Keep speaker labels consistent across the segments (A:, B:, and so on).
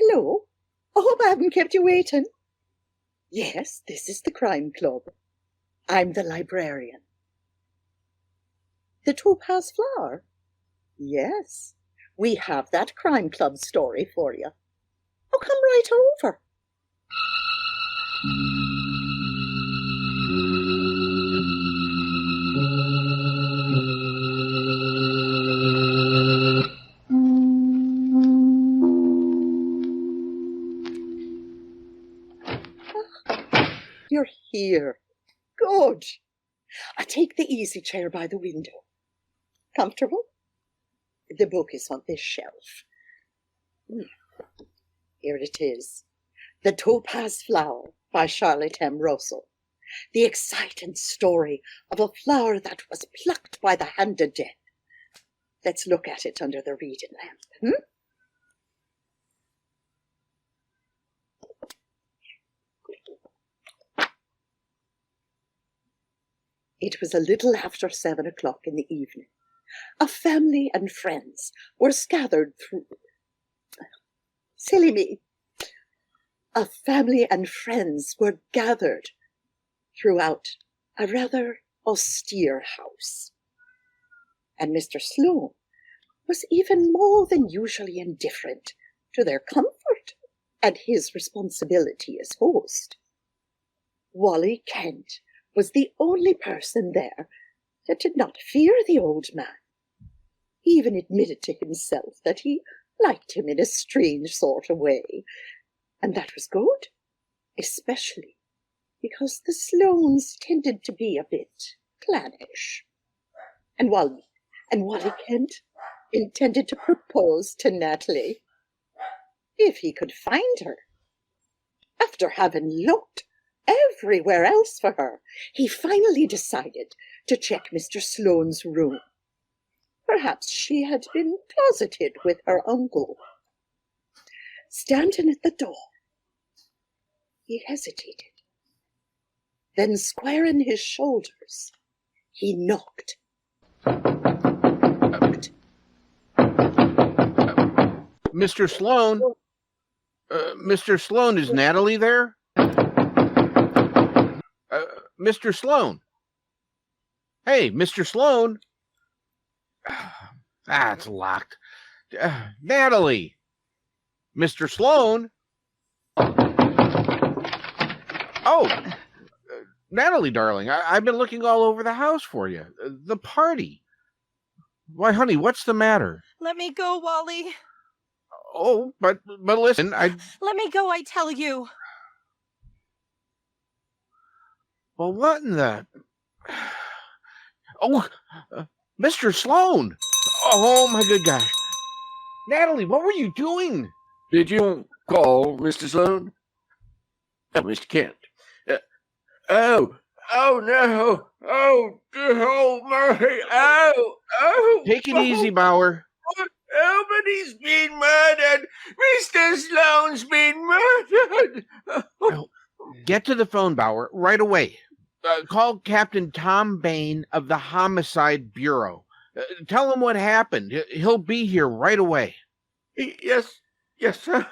A: Hello. I hope I haven't kept you waiting. Yes, this is the crime club. I'm the librarian. The Topaz flower? Yes, we have that crime club story for you. Oh, come right over. You're here. Good. I take the easy chair by the window. Comfortable? The book is on this shelf. Here it is. The Topaz Flower by Charlotte M. Russell. The exciting story of a flower that was plucked by the hand of death. Let's look at it under the reading lamp. It was a little after 7 o'clock in the evening. A family and friends were gathered through... Silly me. A family and friends were gathered throughout a rather austere house. And Mr. Sloane was even more than usually indifferent to their comfort and his responsibility as host. Wally Kent was the only person there that did not fear the old man. He even admitted to himself that he liked him in a strange sort of way, and that was good, especially because the Sloanes tended to be a bit clannish. And Wally Kent intended to propose to Natalie, if he could find her. After having looked everywhere else for her, he finally decided to check Mr. Sloane's room. Perhaps she had been closeted with her uncle. Standing at the door, he hesitated. Then, squaring his shoulders, he knocked.
B: Mr. Sloane? Mr. Sloane, is Natalie there? Mr. Sloane? Hey, Mr. Sloane? It's locked. Natalie! Mr. Sloane? Oh, Natalie, darling, I've been looking all over the house for you. The party. Why, honey, what's the matter?
C: Let me go, Wally.
B: Oh, but listen,
C: Let me go, I tell you.
B: Well, what in the... Oh, Mr. Sloane! Oh, my good gosh. Natalie, what were you doing?
D: Did you call, Mr. Sloane? Oh, Mr. Kent. Oh no! Oh my!
B: Take it easy, Bauer.
D: Oh, but he's been murdered! Mr. Sloane's been murdered!
B: Get to the phone, Bauer, right away. Call Captain Tom Bain of the Homicide Bureau. Tell him what happened. He'll be here right away.
D: Yes, sir.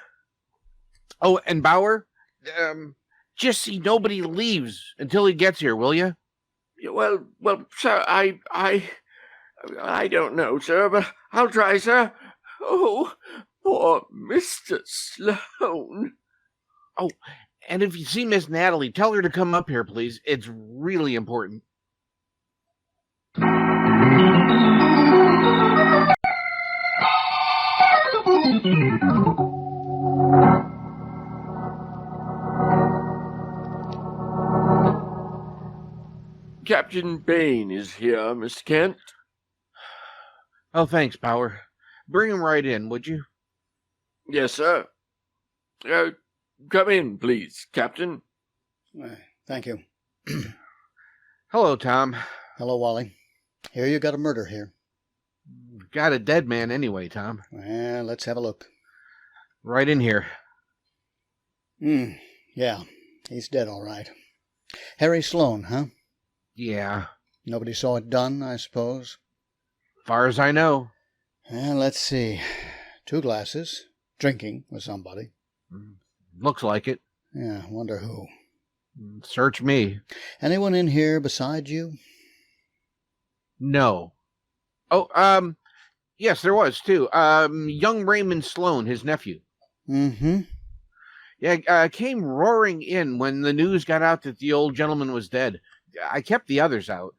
B: Oh, and Bauer, just see nobody leaves until he gets here, will you?
D: Well, sir, I don't know, sir, but I'll try, sir. Oh, poor Mr. Sloane.
B: Oh, and if you see Miss Natalie, tell her to come up here, please. It's really important.
D: Captain Bain is here, Mr. Kent.
B: Oh, thanks, Bauer. Bring him right in, would you?
D: Yes, sir. Come in, please, Captain.
E: Thank you.
B: Hello, Tom.
E: Hello, Wally. Hear you got a murder here.
B: Got a dead man anyway, Tom.
E: Well, let's have a look.
B: Right in here.
E: Yeah, he's dead all right. Harry Sloane, huh?
B: Yeah.
E: Nobody saw it done, I suppose?
B: Far as I know.
E: Well, let's see. 2 glasses. Drinking with somebody.
B: Looks like it.
E: Yeah, wonder who.
B: Search me.
E: Anyone in here beside you?
B: No. Oh, yes, there was, too. Young Raymond Sloan, his nephew.
E: Mm-hmm.
B: Yeah, came roaring in when the news got out that the old gentleman was dead. I kept the others out.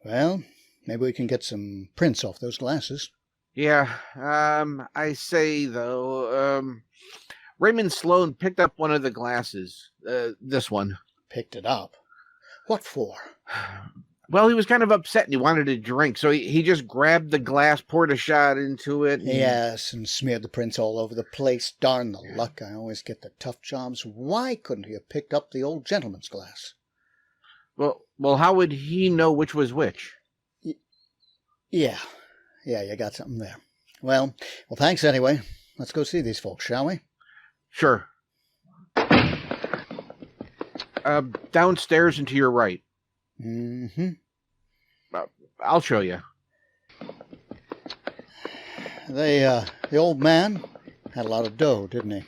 E: Well, maybe we can get some prints off those glasses.
B: Yeah, I say, though, Raymond Sloan picked up one of the glasses. This one.
E: Picked it up? What for?
B: Well, he was kind of upset and he wanted a drink, so he just grabbed the glass, poured a shot into it.
E: Yes, and smeared the prints all over the place. Darn the luck, I always get the tough jobs. Why couldn't he have picked up the old gentleman's glass?
B: Well, how would he know which was which?
E: Yeah, you got something there. Well, thanks anyway. Let's go see these folks, shall we?
B: Sure. Downstairs and to your right.
E: Mm-hmm.
B: I'll show you.
E: The old man had a lot of dough, didn't he?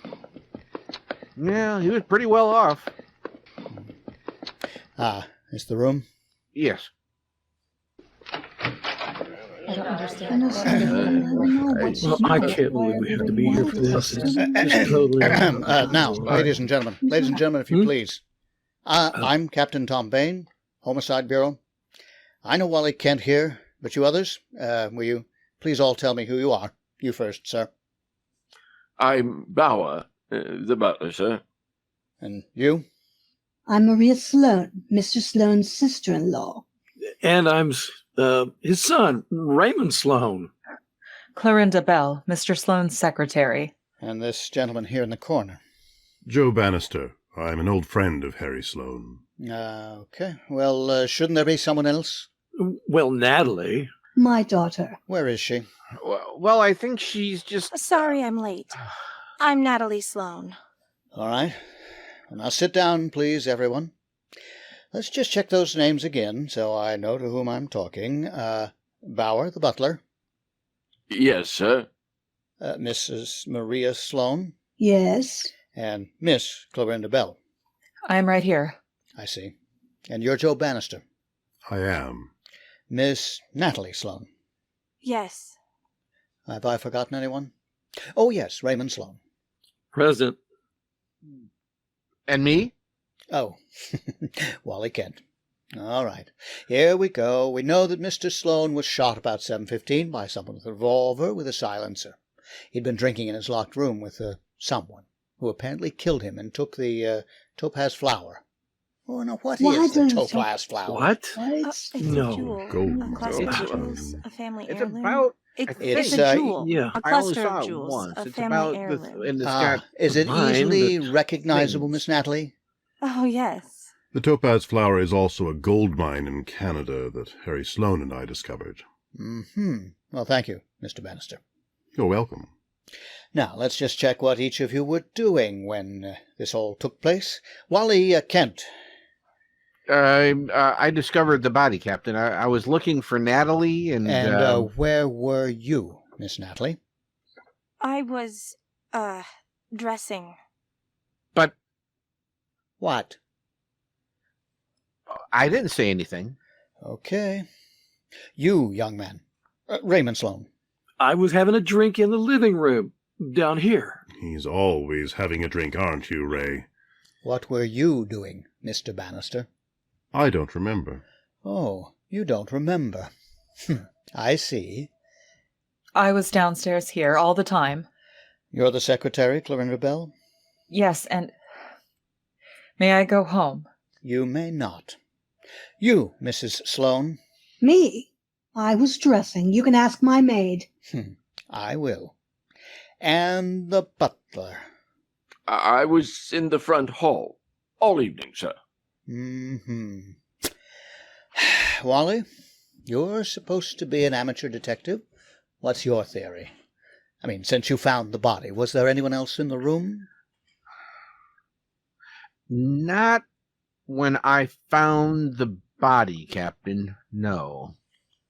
B: Yeah, he was pretty well off.
E: Ah, is the room?
B: Yes.
F: I don't understand.
G: Well, I can't believe we have to be here for this. It's just totally...
E: Now, ladies and gentlemen, if you please. I'm Captain Tom Bain, Homicide Bureau. I know Wally Kent here, but you others, will you please all tell me who you are? You first, sir.
D: I'm Bauer, the butler, sir.
E: And you?
F: I'm Maria Sloan, Mr. Sloan's sister-in-law.
G: And I'm his son, Raymond Sloan.
H: Clorinda Bell, Mr. Sloane's secretary.
E: And this gentleman here in the corner.
I: Joe Bannister. I'm an old friend of Harry Sloan.
E: Okay. Well, shouldn't there be someone else?
G: Well, Natalie.
F: My daughter.
E: Where is she?
B: Well, I think she's just...
C: Sorry I'm late. I'm Natalie Sloan.
E: All right. Well, now sit down, please, everyone. Let's just check those names again so I know to whom I'm talking. Bauer, the butler.
D: Yes, sir.
E: Mrs. Maria Sloan.
F: Yes.
E: And Miss Clorinda Bell.
H: I'm right here.
E: I see. And you're Joe Bannister.
I: I am.
E: Miss Natalie Sloan.
C: Yes.
E: Have I forgotten anyone? Oh, yes, Raymond Sloan.
G: Present.
B: And me?
E: Oh, Wally Kent. All right. Here we go. We know that Mr. Sloan was shot about 7:15 by someone with a revolver with a silencer. He'd been drinking in his locked room with someone who apparently killed him and took the Topaz flower. Oh, no, what is the Topaz flower?
G: What?
C: It's
G: No.
C: a jewel.
I: Gold.
C: A cluster of
G: It's-
C: jewels. A family
B: It's
C: heirloom.
B: about...
C: It's
E: I
C: a
E: think-
C: jewel.
G: Yeah.
C: A
B: I only
C: cluster
B: saw
C: of
B: it
C: jewels.
B: once.
C: A
B: It's
C: family
B: about
C: heirloom.
B: and it's got...
E: Is it
G: Mine,
E: easily
G: but-
E: recognizable, Miss Natalie?
C: Oh, yes.
I: The Topaz flower is also a gold mine in Canada that Harry Sloan and I discovered.
E: Mm-hmm. Well, thank you, Mr. Bannister.
I: You're welcome.
E: Now, let's just check what each of you were doing when this all took place. Wally Kent.
B: I discovered the body, Captain. I was looking for Natalie and...
E: And where were you, Miss Natalie?
C: I was, dressing.
B: But
E: What?
B: I didn't say anything.
E: Okay. You, young man. Raymond Sloan.
G: I was having a drink in the living room down here.
I: He's always having a drink, aren't you, Ray?
E: What were you doing, Mr. Bannister?
I: I don't remember.
E: Oh, you don't remember. I see.
H: I was downstairs here all the time.
E: You're the secretary, Clorinda Bell?
H: Yes, and... May I go home?
E: You may not. You, Mrs. Sloan?
F: Me? I was dressing. You can ask my maid.
E: I will. And the butler?
D: I was in the front hall all evening, sir.
E: Mm-hmm. Wally, you're supposed to be an amateur detective. What's your theory? I mean, since you found the body, was there anyone else in the room?
B: Not when I found the body, Captain. No.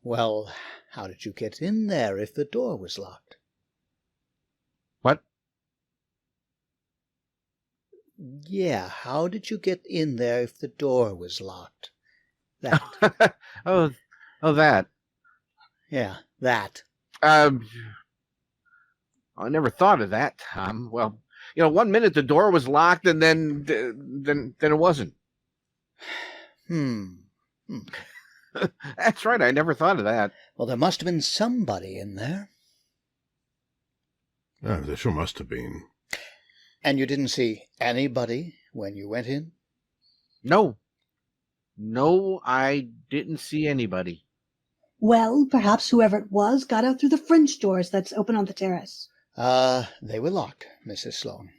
E: Well, how did you get in there if the door was locked?
B: What?
E: Yeah, how did you get in there if the door was locked? That.
B: oh, that.
E: Yeah, that.
B: I never thought of that, Tom. Well, 1 minute the door was locked, and then it wasn't. That's right. I never thought of that.
E: Well, there must have been somebody in there.
I: There sure must have been.
E: And you didn't see anybody when you went in?
B: No, I didn't see anybody.
F: Well, perhaps whoever it was got out through the French doors that's open on the terrace.
E: They were locked, Mrs. Sloane.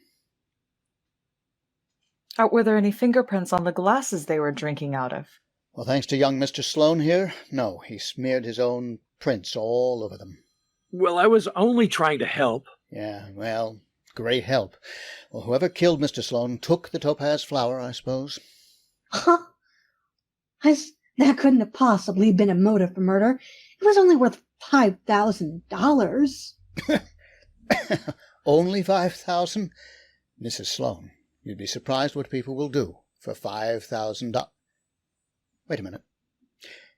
H: Were there any fingerprints on the glasses they were drinking out of?
E: Well, thanks to young Mr. Sloane here, no, he smeared his own prints all over them.
G: Well, I was only trying to help.
E: Yeah, well, great help. Well, whoever killed Mr. Sloane took the topaz flower, I suppose.
F: Huh? That couldn't have possibly been a motive for murder. It was only worth $5,000.
E: Only $5,000? Mrs. Sloane, you'd be surprised what people will do for $5,000. Wait a minute.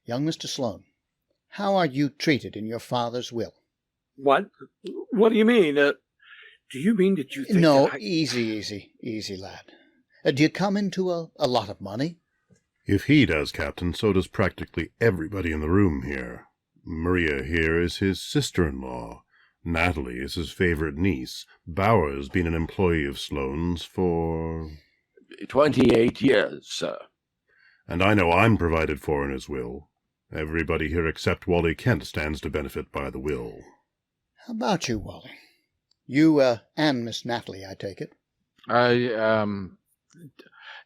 E: Young Mr. Sloane, how are you treated in your father's will?
G: What? What do you mean? Do you mean that you think
E: No,
G: that I...
E: easy, lad. Do you come into a lot of money?
I: If he does, Captain, so does practically everybody in the room here. Maria here is his sister-in-law. Natalie is his favorite niece. Bowers been an employee of Sloane's for...
D: 28 years, sir.
I: And I know I'm provided for in his will. Everybody here except Wally Kent stands to benefit by the will.
E: How about you, Wally? You, and Miss Natalie, I take it.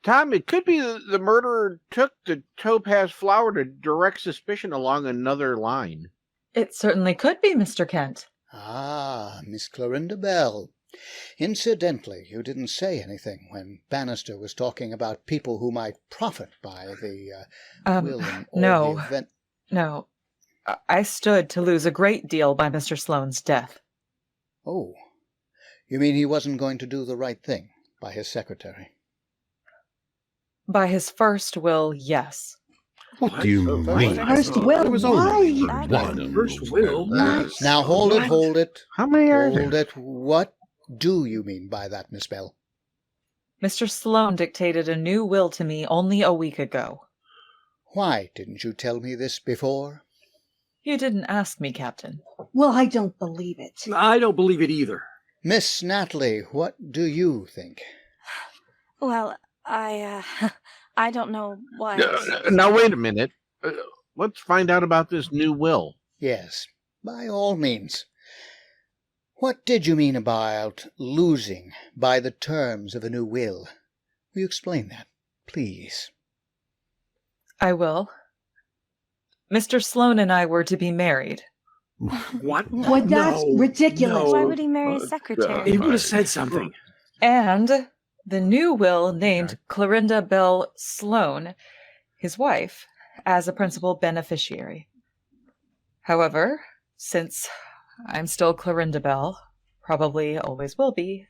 B: Tom, it could be the murderer took the topaz flower to direct suspicion along another line.
H: It certainly could be, Mr. Kent.
E: Ah, Miss Clorinda Bell. Incidentally, you didn't say anything when Bannister was talking about people who might profit by the will and
H: no,
E: the event.
H: No. I stood to lose a great deal by Mr. Sloane's death.
E: Oh, you mean he wasn't going to do the right thing by his secretary?
H: By his first will, yes.
I: What do you mean?
F: First will?
I: There was only
F: Why?
I: one.
G: First will?
E: Now hold it.
B: How many are there?
E: Hold it. What do you mean by that, Miss Bell?
H: Mr. Sloane dictated a new will to me only a week ago.
E: Why didn't you tell me this before?
H: You didn't ask me, Captain.
F: Well, I don't believe it.
G: I don't believe it either.
E: Miss Natalie, what do you think?
C: Well, I don't know what.
B: Now, wait a minute. Let's find out about this new will.
E: Yes, by all means. What did you mean about losing by the terms of a new will? Will you explain that, please?
H: I will. Mr. Sloane and I were to be married.
G: What?
F: What? That's ridiculous.
C: Why would he marry a secretary?
G: He would have said something.
H: And the new will named Clorinda Bell Sloane, his wife, as a principal beneficiary. However, since I'm still Clorinda Bell, probably always will be,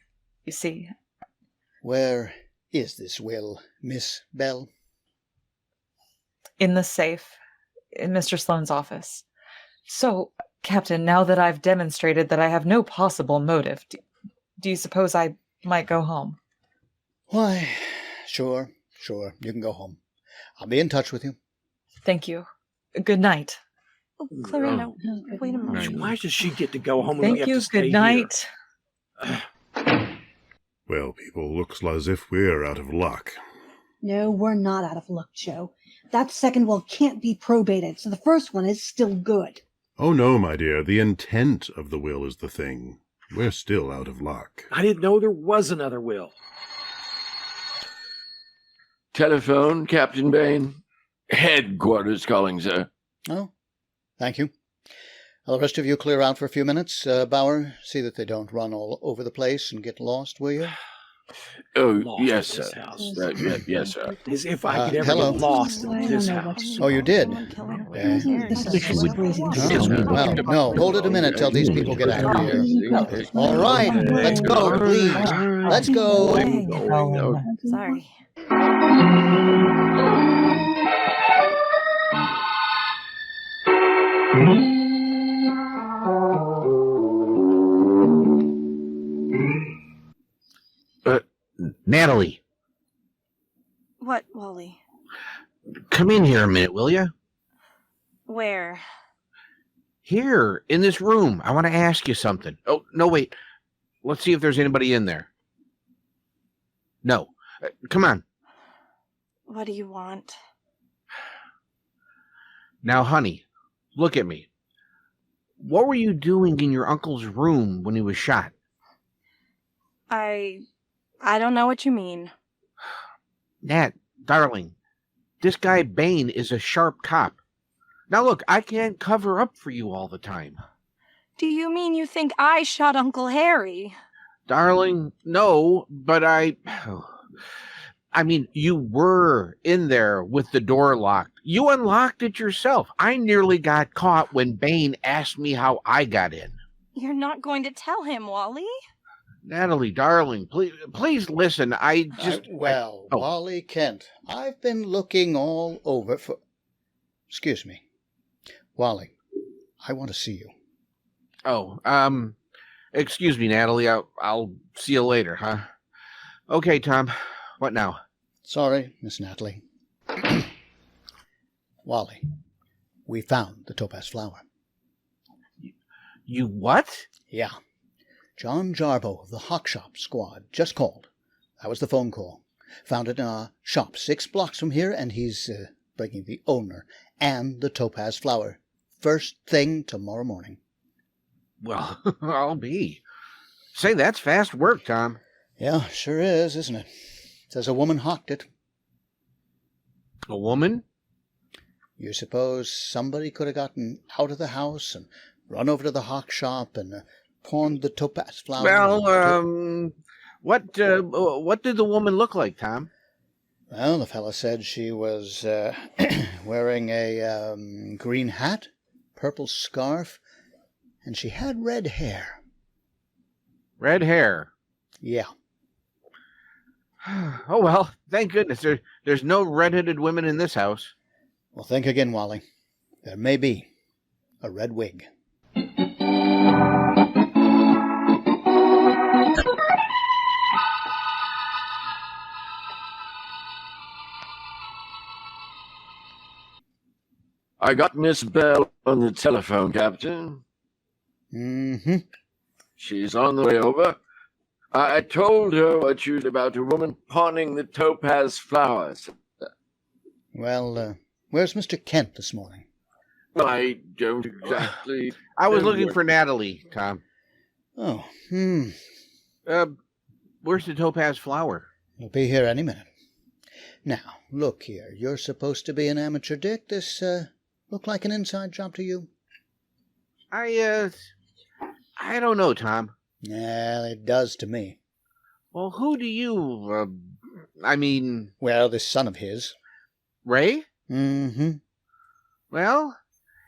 H: you see.
E: Where is this will, Miss Bell?
H: In the safe, in Mr. Sloane's office. So, Captain, now that I've demonstrated that I have no possible motive, do you suppose I might go home?
E: Why, sure, you can go home. I'll be in touch with you.
H: Thank you. Good night.
C: Oh, Clorinda, wait a
G: Why
C: moment.
G: does she get to go home and we
H: Thank
G: have
H: you.
G: to stay
H: Good night.
I: Well, people, looks as if we're out of luck.
F: No, we're not out of luck, Joe. That second will can't be probated, so the first one is still good.
I: Oh, no, my dear, the intent of the will is the thing. We're still out of luck.
G: I didn't know there was another will.
D: Telephone, Captain Bain. Headquarters calling, sir.
E: Oh, thank you. Well, the rest of you clear out for a few minutes. Bauer, see that they don't run all over the place and get lost, will you?
D: Oh,
G: Lost
D: yes,
G: in
D: sir.
G: this house.
D: Yes, sir.
G: As if I could ever
E: hello.
G: get lost
F: I
G: in
F: don't
G: this
F: know
G: house.
F: what's
E: Oh, you did?
F: This is just crazy.
E: Well, no, hold it a minute till these people get out of here. All right, let's go, please. Let's go.
C: Sorry.
B: Natalie,
C: What, Wally?
B: come in here a minute, will you?
C: Where?
B: Here, in this room. I want to ask you something. Oh, no, wait. Let's see if there's anybody in there. No. Come on.
C: What do you want?
B: Now, honey, look at me. What were you doing in your uncle's room when he was shot?
C: I don't know what you mean.
B: Nat, darling, this guy Bain is a sharp cop. Now look, I can't cover up for you all the time.
C: Do you mean you think I shot Uncle Harry?
B: Darling, no, but I mean, you were in there with the door locked. You unlocked it yourself. I nearly got caught when Bain asked me how I got in.
C: You're not going to tell him, Wally?
B: Natalie, darling, please listen. I just...
E: Wally Kent, I've been looking all over for... Excuse me. Wally, I want to see you.
B: Oh, excuse me, Natalie. I'll see you later, huh? Okay, Tom. What now?
E: Sorry, Miss Natalie. Wally, we found the topaz flower.
B: You what?
E: Yeah. John Jarbo of the Hawk Shop squad just called. That was the phone call. Found it in a shop 6 blocks from here, and he's bringing the owner and the topaz flower first thing tomorrow morning.
B: Well, I'll be. Say, that's fast work, Tom.
E: Yeah, sure is, isn't it? Says a woman hawked it.
B: A woman?
E: You suppose somebody could have gotten out of the house and run over to the Hawk Shop and pawned the topaz flower?
B: Well, what did the woman look like, Tom?
E: Well, the fella said she was wearing a green hat, purple scarf, and she had red hair.
B: Red hair?
E: Yeah.
B: Oh, well, thank goodness there's no red-headed women in this house.
E: Well, think again, Wally. There may be a red wig.
D: I got Miss Bell on the telephone, Captain.
E: Mm-hmm.
D: She's on the way over. I told her what you said about a woman pawning the topaz flowers.
E: Well, where's Mr. Kent this morning?
D: I don't exactly...
B: I was looking for Natalie, Tom.
E: Oh,
B: where's the topaz flower?
E: He'll be here any minute. Now, look here. You're supposed to be an amateur dick. This, look like an inside job to you?
B: I don't know, Tom.
E: Well, it does to me.
B: Well, who do you,
E: Well, this son of his.
B: Ray?
E: Mm-hmm.
B: Well,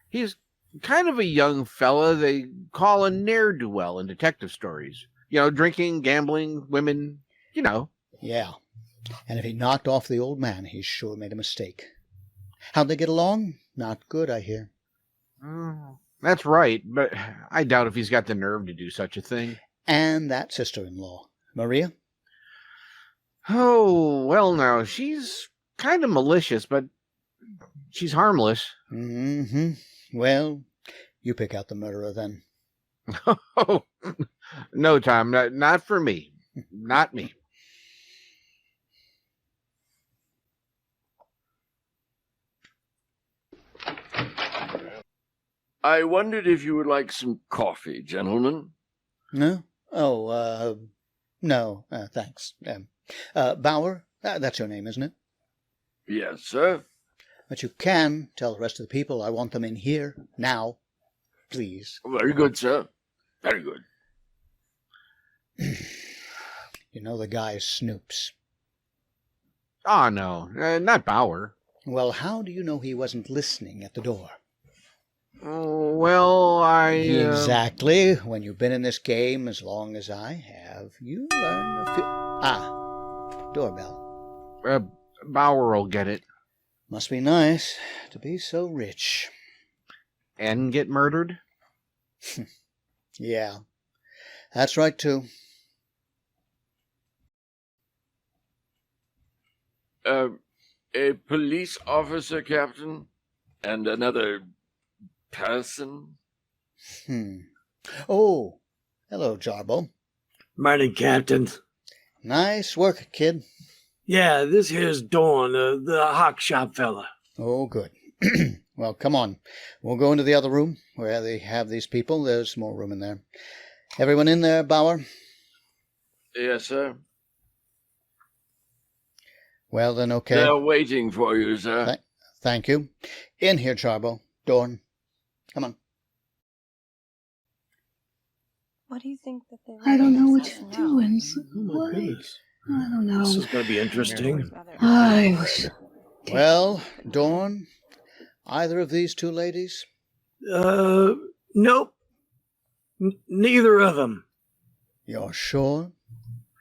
B: he's kind of a young fella they call a ne'er-do-well in detective stories. You know, drinking, gambling, women, you know.
E: Yeah. And if he knocked off the old man, he sure made a mistake. How'd they get along? Not good, I hear.
B: Oh, that's right, but I doubt if he's got the nerve to do such a thing.
E: And that sister-in-law, Maria?
B: Oh, well, now, she's kind of malicious, but she's harmless.
E: Mm-hmm. Well, you pick out the murderer then.
B: Oh, no, Tom, not for me. Not me.
D: I wondered if you would like some coffee, gentlemen.
E: No? Oh, no, thanks. Bauer, that's your name, isn't it?
D: Yes, sir.
E: But you can tell the rest of the people I want them in here, now. Please.
D: Very good, sir. Very good.
E: You know the guy Snoops.
B: Oh, no, not Bauer.
E: Well, how do you know he wasn't listening at the door?
B: Oh, well,
E: Exactly. When you've been in this game as long as I have you learned a few... Ah, doorbell.
B: Bauer will get it.
E: Must be nice to be so rich.
B: And get murdered?
E: Yeah, that's right, too.
D: A police officer, Captain? And another person?
E: Oh, hello, Jarbo.
G: Morning, Captain.
E: Nice work, kid.
G: Yeah, this here's Dawn, the hock shop fella.
E: Oh, good. Well, come on. We'll go into the other room where they have these people. There's more room in there. Everyone in there, Bauer?
D: Yes, sir.
E: Well, then, okay.
D: They're waiting for you, sir.
E: Thank you. In here, Jarbo. Dawn. Come on.
C: What do you think that they're
F: I don't know what
C: discussing
F: you're
C: now?
F: doing.
G: Oh, my goodness.
F: I don't know.
G: This is going to be interesting.
F: I wish.
E: Well, Dawn, either of these two ladies?
G: Nope. Neither of them.
E: You're sure?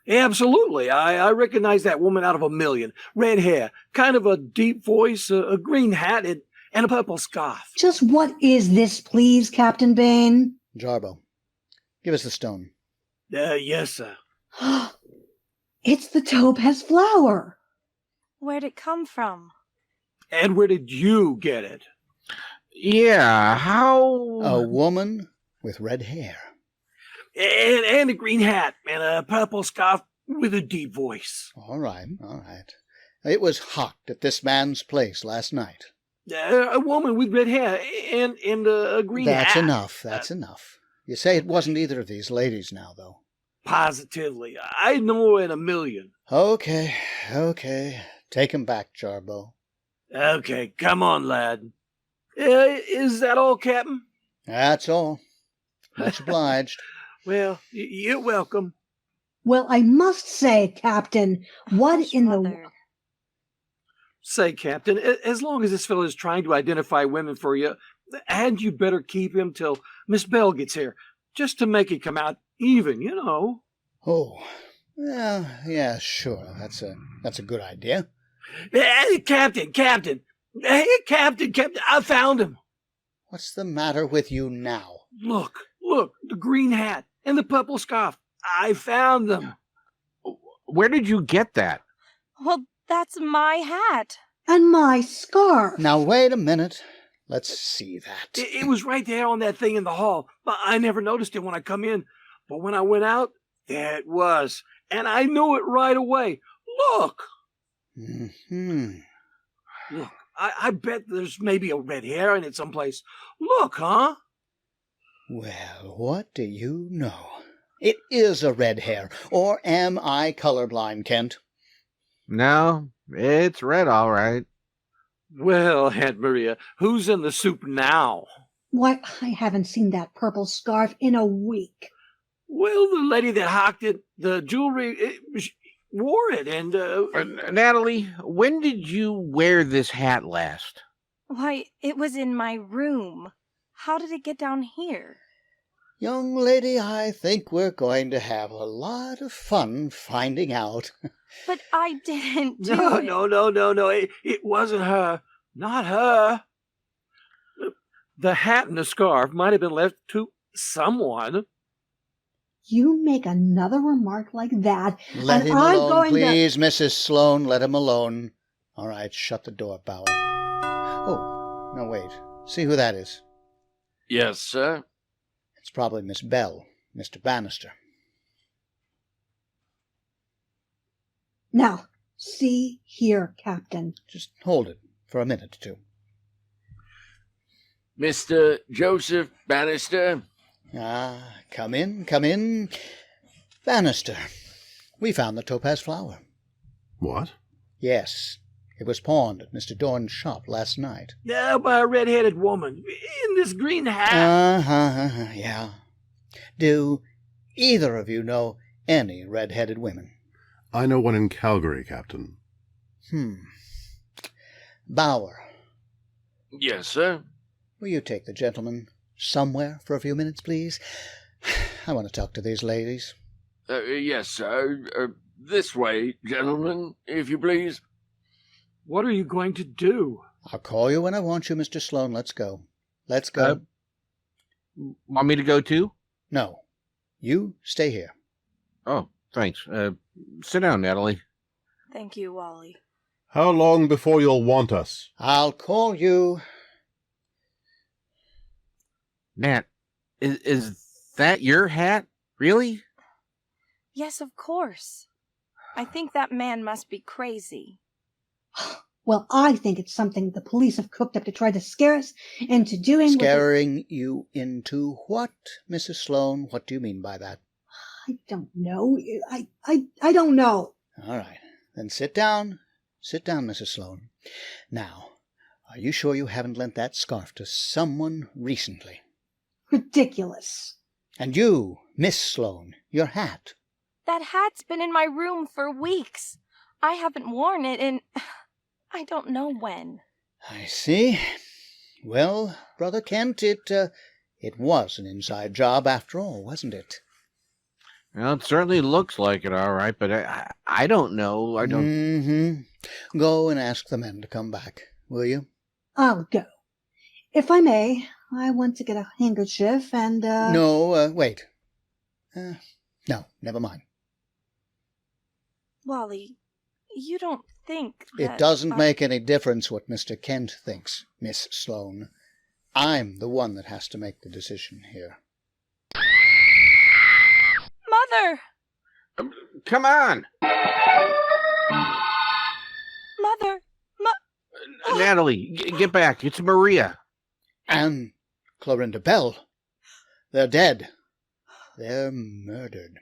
G: Absolutely. I recognize that woman out of a million. Red hair, kind of a deep voice, a green hat, and a purple scarf.
F: Just what is this, please, Captain Bane?
E: Jarbo, give us the stone.
G: Yes, sir.
F: It's the topaz flower.
C: Where'd it come from?
G: And where did you get it?
B: Yeah, how...
E: A woman with red hair.
G: And a green hat, and a purple scarf with a deep voice.
E: All right. It was hocked at this man's place last night.
G: A woman with red hair and a green hat.
E: That's enough. You say it wasn't either of these ladies now, though.
G: Positively. I know in a million.
E: Okay. Take him back, Jarbo.
G: Okay, come on, lad. Is that all, Captain?
E: That's all. Much obliged.
G: Well, you're welcome.
F: Well, I must say, Captain, what
C: Hush,
F: in the...
C: Mother.
G: Say, Captain, as long as this fellow is trying to identify women for you, and you better keep him till Miss Bell gets here, just to make it come out even, you know.
E: Oh, well, yeah, sure. That's a good idea.
G: Hey, Captain! Hey, Captain! I found him!
E: What's the matter with you now?
G: Look, the green hat and the purple scarf. I found them.
B: Where did you get that?
C: Well, that's my hat.
F: And my scarf.
E: Now, wait a minute. Let's see that.
G: It was right there on that thing in the hall. I never noticed it when I come in. But when I went out, there it was. And I knew it right away. Look! Look, I bet there's maybe a red hair in it someplace. Look, huh?
E: Well, what do you know? It is a red hair. Or am I colorblind, Kent?
B: No, it's red, all right.
G: Well, Aunt Maria, who's in the soup now?
F: Why, I haven't seen that purple scarf in a week.
G: Well, the lady that hocked it, the jewelry, wore it, and...
B: Natalie, when did you wear this hat last?
C: Why, it was in my room. How did it get down here?
E: Young lady, I think we're going to have a lot of fun finding out.
C: But I didn't do it.
G: No. It wasn't her. Not her. The hat and the scarf might have been left to someone.
F: You make another remark like that,
E: Let
F: and
E: him
F: I'm
E: alone,
F: going
E: please, Mrs. Sloane. Let him alone. All right, shut the door, Bauer. Oh, no, wait. See who that is?
D: Yes, sir.
E: It's probably Miss Bell, Mr. Bannister.
F: Now, see here, Captain.
E: Just hold it for a minute or two.
D: Mr. Joseph Bannister?
E: Ah, come in. Bannister, we found the topaz flower.
I: What?
E: Yes, it was pawned at Mr. Dorn's shop last night.
G: Yeah, by a red-headed woman in this green hat.
E: Yeah. Do either of you know any red-headed women?
I: I know one in Calgary, Captain.
E: Bauer,
D: Yes, sir.
E: will you take the gentleman somewhere for a few minutes, please? I want to talk to these ladies.
D: Yes, this way, gentlemen, if you please.
G: What are you going to do?
E: I'll call you when I want you, Mr. Sloane. Let's go. Let's go.
B: Want me to go too?
E: No. You stay here.
B: Oh, thanks. Sit down, Natalie.
C: Thank you, Wally.
I: How long before you'll want us?
E: I'll call you.
B: Nat, is that your hat? Really?
C: Yes, of course. I think that man must be crazy.
F: Well, I think it's something the police have cooked up to try to scare us into doing
E: Scaring you into what, Mrs. Sloane? What do you mean by that?
F: I don't know. I don't know.
E: All right. Then sit down. Sit down, Mrs. Sloane. Now, are you sure you haven't lent that scarf to someone recently?
F: Ridiculous.
E: And you, Miss Sloane, your hat.
C: That hat's been in my room for weeks. I haven't worn it in I don't know when.
E: I see. Well, Brother Kent, it was an inside job after all, wasn't it?
B: Well, it certainly looks like it, all right, but I don't know. I don't...
E: Mm-hmm. Go and ask the men to come back, will you?
F: I'll go. If I may, I want to get a handkerchief and,
E: No, wait. No, never mind.
C: Wally, you don't think that
E: It doesn't make any difference what Mr. Kent thinks, Miss Sloane. I'm the one that has to make the decision here.
C: Mother!
B: Come on!
C: Mother!
B: Natalie, get back. It's Maria.
E: And Clorinda Bell. They're dead. They're murdered.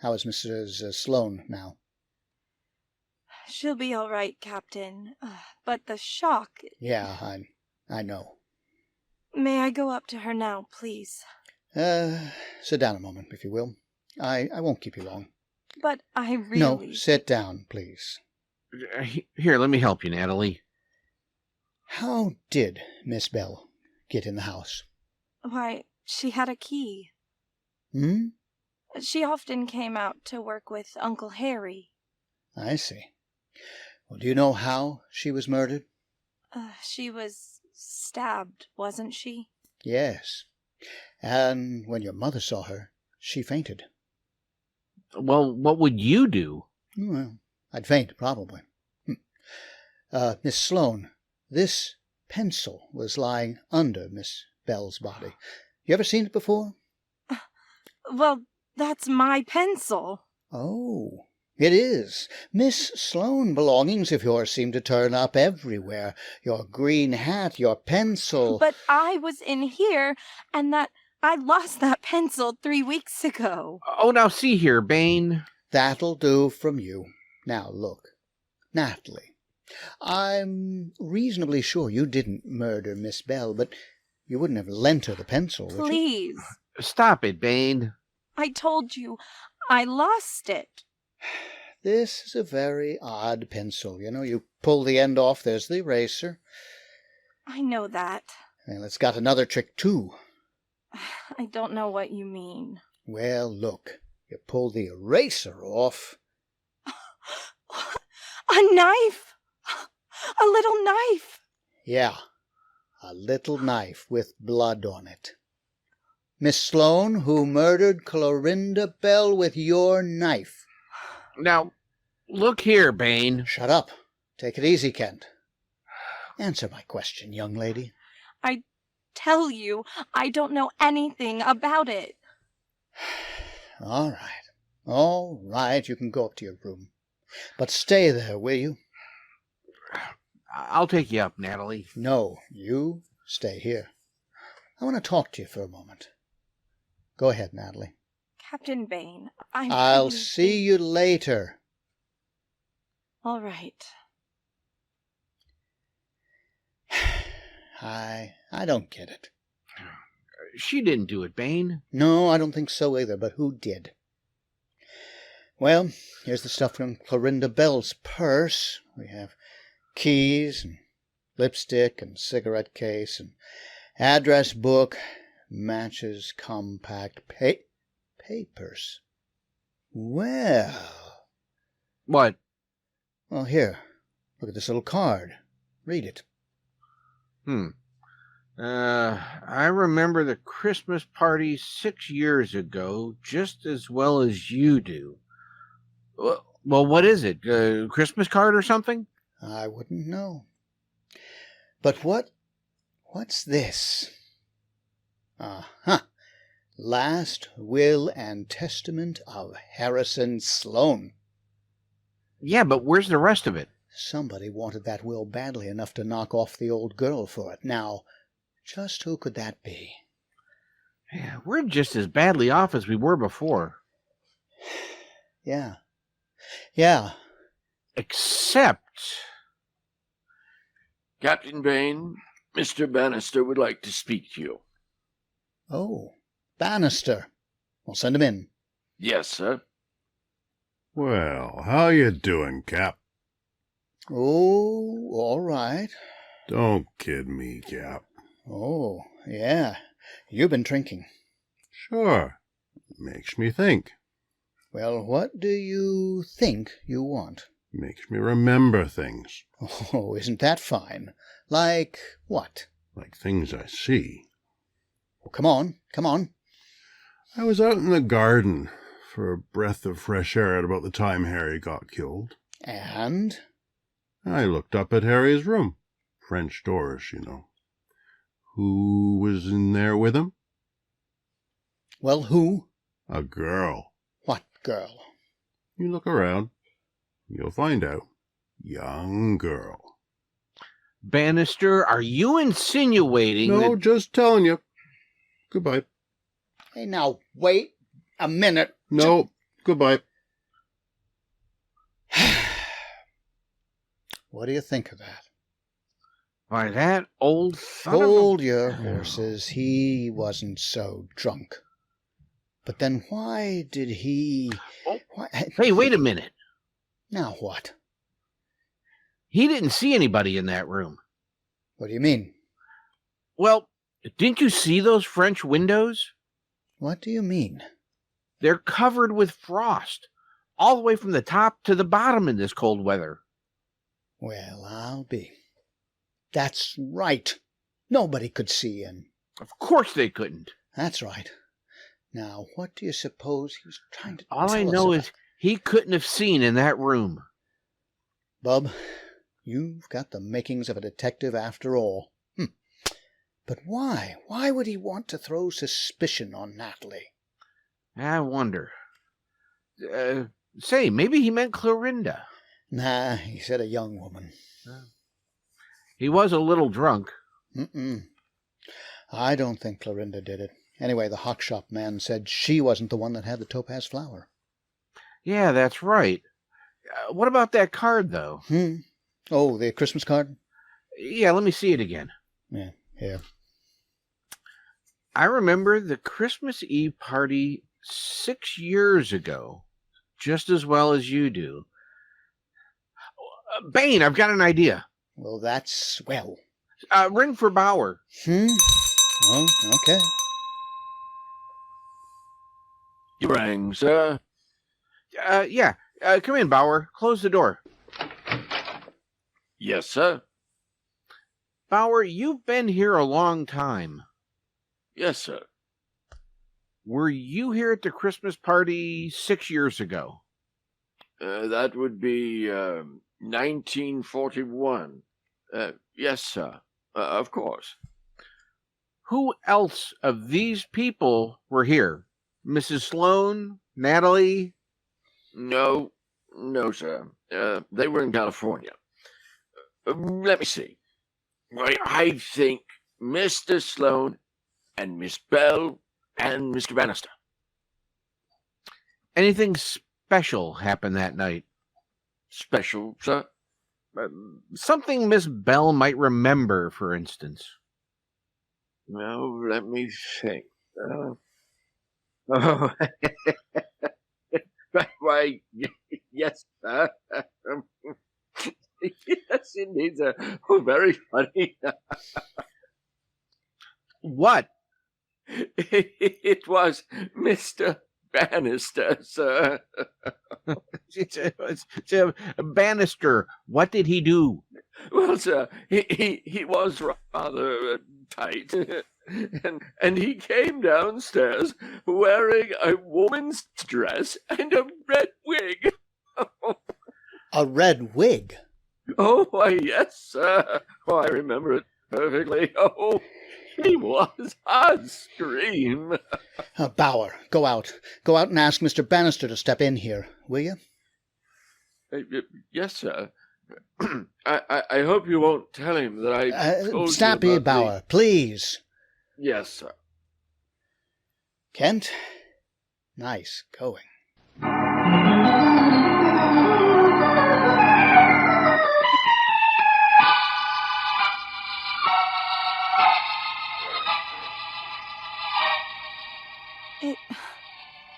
E: How is Mrs. Sloane now?
C: She'll be all right, Captain. But the shock...
E: Yeah, I know.
C: May I go up to her now, please?
E: Sit down a moment, if you will. I won't keep you long.
C: But I really...
E: No, sit down, please.
B: Here, let me help you, Natalie.
E: How did Miss Bell get in the house?
C: Why, she had a key.
E: Hmm?
C: She often came out to work with Uncle Harry.
E: I see. Well, do you know how she was murdered?
C: She was stabbed, wasn't she?
E: Yes. And when your mother saw her, she fainted.
B: Well, what would you do?
E: Well, I'd faint, probably. Miss Sloane, this pencil was lying under Miss Bell's body. You ever seen it before?
C: Well, that's my pencil.
E: Oh, it is. Miss Sloane belongings of yours seem to turn up everywhere. Your green hat, your pencil.
C: But I was in here, and I lost that pencil 3 weeks ago.
B: Oh, now see here, Bane.
E: That'll do from you. Now, look. Natalie, I'm reasonably sure you didn't murder Miss Bell, but you wouldn't have lent her the pencil, would you?
C: Please.
B: Stop it, Bane.
C: I told you, I lost it.
E: This is a very odd pencil. You know, you pull the end off, there's the eraser.
C: I know that.
E: Well, it's got another trick, too.
C: I don't know what you mean.
E: Well, look. You pull the eraser off.
C: A knife! A little knife!
E: Yeah, a little knife with blood on it. Miss Sloane, who murdered Clorinda Bell with your knife.
B: Now, look here, Bane.
E: Shut up. Take it easy, Kent. Answer my question, young lady.
C: I tell you, I don't know anything about it.
E: All right. All right, you can go up to your room. But stay there, will you?
B: I'll take you up, Natalie.
E: No, you stay here. I want to talk to you for a moment. Go ahead, Natalie.
C: Captain Bane,
E: I'll see you later.
C: All right.
E: I don't get it.
B: She didn't do it, Bane.
E: No, I don't think so either, but who did? Well, here's the stuff from Clorinda Bell's purse. We have keys and lipstick and cigarette case and address book, matches, compact, papers. Well,
B: What?
E: well, here, look at this little card. Read it.
B: I remember the Christmas party 6 years ago just as well as you do. Well, what is it? A Christmas card or something?
E: I wouldn't know. But what's this? Uh-huh. Last will and testament of Harrison Sloane.
B: Yeah, but where's the rest of it?
E: Somebody wanted that will badly enough to knock off the old girl for it. Now, just who could that be?
B: Yeah, we're just as badly off as we were before.
E: Yeah.
B: Except...
D: Captain Bain, Mr. Bannister would like to speak to you.
E: Oh, Bannister. Well, send him in.
D: Yes, sir.
I: Well, how you doing, Cap?
E: Oh, all right.
I: Don't kid me, Cap.
E: Oh, yeah. You've been drinking.
I: Sure. Makes me think.
E: Well, what do you think you want?
I: Makes me remember things.
E: Oh, isn't that fine? Like what?
I: Like things I see.
E: Oh, come on.
I: I was out in the garden for a breath of fresh air at about the time Harry got killed.
E: And?
I: I looked up at Harry's room. French doors, you know. Who was in there with him?
E: Well, who?
I: A girl.
E: What girl?
I: You look around. You'll find out. Young girl.
B: Bannister, are you insinuating
I: No,
B: that...
I: just telling you. Goodbye.
E: Hey, now, wait a minute.
I: No, goodbye.
E: What do you think of that?
B: Why, that old son
E: Hold
B: of a...
E: your horses. He wasn't so drunk. But then why did he... Why...
B: Hey, wait a minute.
E: Now what?
B: He didn't see anybody in that room.
E: What do you mean?
B: Well, didn't you see those French windows?
E: What do you mean?
B: They're covered with frost, all the way from the top to the bottom in this cold weather.
E: Well, I'll be. That's right. Nobody could see in.
B: Of course they couldn't.
E: That's right. Now, what do you suppose he was trying to
B: All
E: tell
B: I
E: us
B: know
E: about?
B: is he couldn't have seen in that room.
E: Bub, you've got the makings of a detective after all. But why? Why would he want to throw suspicion on Natalie?
B: I wonder. Say, maybe he meant Clorinda.
E: Nah, he said a young woman.
B: He was a little drunk.
E: I don't think Clorinda did it. Anyway, the hock shop man said she wasn't the one that had the topaz flower.
B: Yeah, that's right. What about that card, though?
E: Oh, the Christmas card?
B: Yeah, let me see it again.
E: Yeah, here.
B: I remember the Christmas Eve party 6 years ago, just as well as you do. Bain, I've got an idea.
E: Well, that's swell.
B: Ring for Bauer.
E: Oh, okay.
D: You rang, sir?
B: Yeah. Come in, Bauer. Close the door.
D: Yes, sir.
B: Bauer, you've been here a long time.
D: Yes, sir.
B: Were you here at the Christmas party 6 years ago?
D: That would be 1941. Yes, sir. Of course.
B: Who else of these people were here? Mrs. Sloane? Natalie?
D: No, sir. They were in California. Let me see. Why, I think Mr. Sloane and Miss Bell and Mr. Bannister.
B: Anything special happened that night?
D: Special, sir?
B: Something Miss Bell might remember, for instance.
D: Well, let me think. Well, Why, yes, sir. Yes, indeed, sir. Oh, very funny.
B: What?
D: It was Mr. Bannister, sir.
B: Bannister, what did he do?
D: Well, sir, he was rather tight, and he came downstairs wearing a woman's dress and a red wig.
E: A red wig?
D: Oh, why, yes, sir. Oh, I remember it perfectly. Oh, he was a scream.
E: Bower, go out. Go out and ask Mr. Bannister to step in here, will you?
D: Yes, sir. I hope you won't tell him that I told
E: Snappy,
D: you about
E: Bower, please.
D: Yes, sir.
E: Kent, nice going.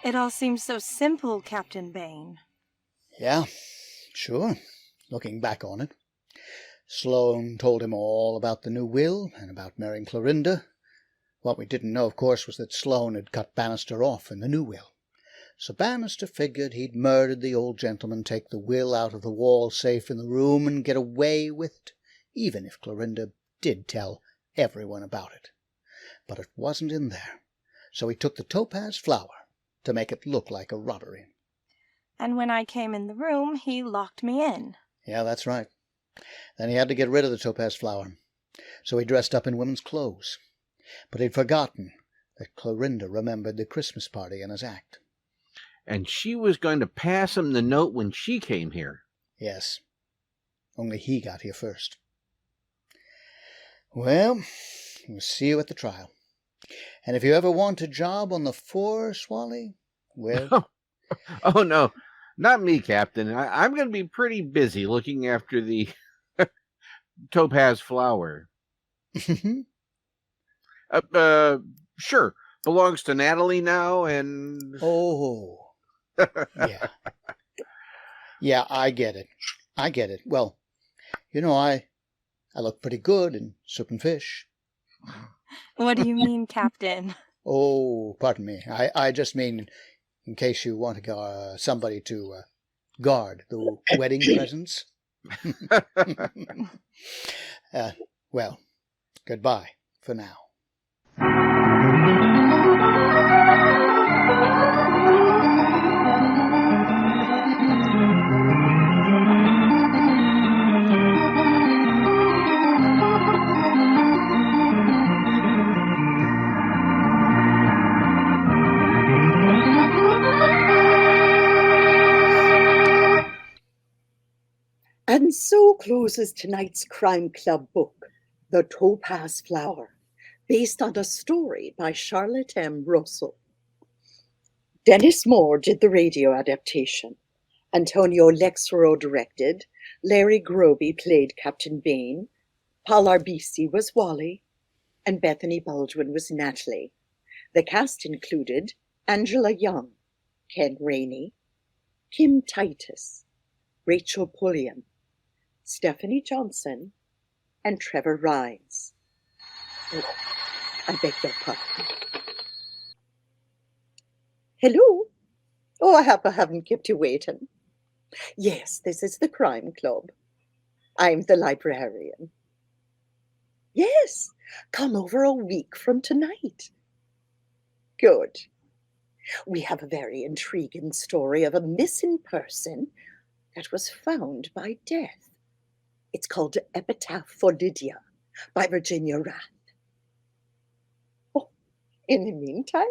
C: It all seems so simple, Captain Bain.
E: Yeah, sure, looking back on it. Sloane told him all about the new will and about marrying Clorinda. What we didn't know, of course, was that Sloane had cut Bannister off in the new will. So Bannister figured he'd murdered the old gentleman, take the will out of the wall safe in the room, and get away with it, even if Clorinda did tell everyone about it. But it wasn't in there, so he took the topaz flower to make it look like a robbery.
C: And when I came in the room, he locked me in.
E: Yeah, that's right. Then he had to get rid of the topaz flower, so he dressed up in women's clothes. But he'd forgotten that Clorinda remembered the Christmas party in his act.
B: And she was going to pass him the note when she came here.
E: Yes, only he got here first. Well, we'll see you at the trial. And if you ever want a job on the force, Wally, well...
B: Oh, no, not me, Captain. I'm going to be pretty busy looking after the topaz flower. Sure, belongs to Natalie now, and...
E: Oh, yeah. Yeah, I get it. Well, I look pretty good in soup and fish.
C: What do you mean, Captain?
E: Oh, pardon me. I just mean in case you want somebody to guard the wedding presents. Well, goodbye for now.
A: And so closes tonight's Crime Club book, The Topaz Flower, based on a story by Charlotte M. Russell. Dennis Moore did the radio adaptation. Antonio Lexero directed. Larry Groby played Captain Bain. Paul Arbisi was Wally. And Bethany Baldwin was Natalie. The cast included Angela Young, Ken Rainey, Kim Titus, Rachel Pulliam, Stephanie Johnson, and Trevor Rhines. Oh, I beg your pardon. Hello? Oh, I hope I haven't kept you waiting. Yes, this is the Crime Club. I'm the librarian. Yes, come over a week from tonight. Good. We have a very intriguing story of a missing person that was found by death. It's called Epitaph for Lydia by Virginia Rath. Oh, in the meantime?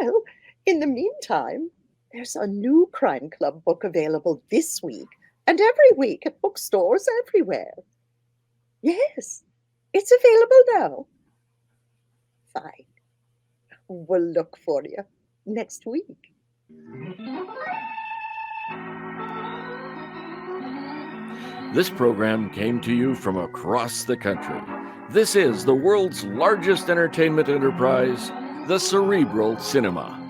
A: Well, in the meantime, there's a new Crime Club book available this week and every week at bookstores everywhere. Yes, it's available now. Fine. We'll look for you next week.
D: This program came to you from across the country. This is the world's largest entertainment enterprise, the Cerebral Cinema.